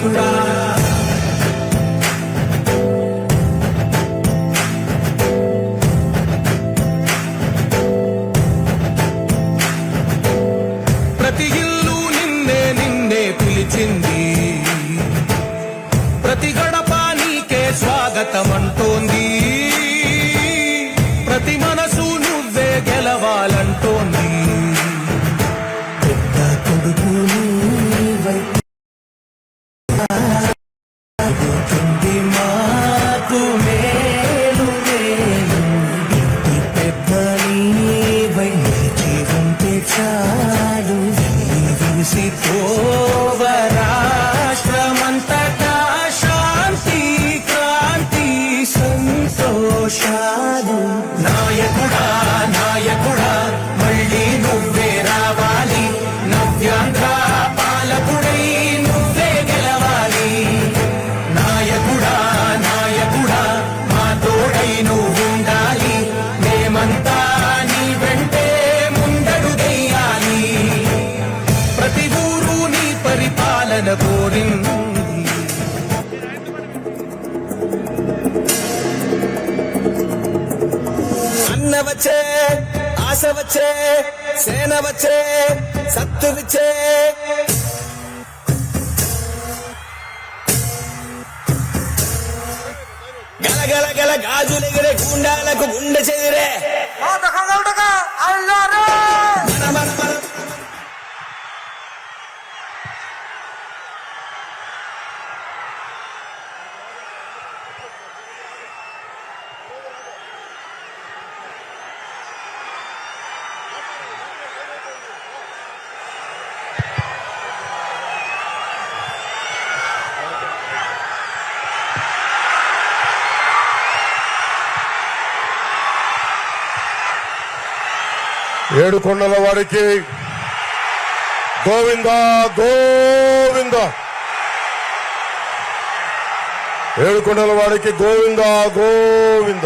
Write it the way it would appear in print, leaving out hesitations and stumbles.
నాయకుడా ప్రతి ఇల్లు నిన్నే నిన్నే పిలిచింది ప్రతి గడప నీకే స్వాగతమంటోంది ప్రతి మనసు నువ్వే గెలవాలంటోంది పెద్ద కొడుకు నీవై మాకు మేలు మేలు ఇంటి పెద్ద నీవై జీవంతే చాలు విసిపోవ రాష్ట్రమంతటా శాంతి క్రాంతి సంతోషాలు నాయకుడా నాయకుడా మళ్ళీ నువ్వే రావాలి నవ్యాంధ్ర పాలకుడై నువ్వే గెలవాలి నాయకుడా నాయకుడా మా తోడై నువ్వుండాలి మేమంతా నీ వెంటే ముందడుగెయ్యాలి ప్రతి ఊరు నీ పరిపాలన కోరింది అన్న వచ్చే ఆశ వచ్చే సేన వచ్చే సత్తు విచ్చే గలగల గల గాజులెగిరే గుండాలకు గుండె చెదిరే మన మన మన 7 కొండల వారికి గోవింద గోవింద 7 కొండల వారికి గోవింద గోవింద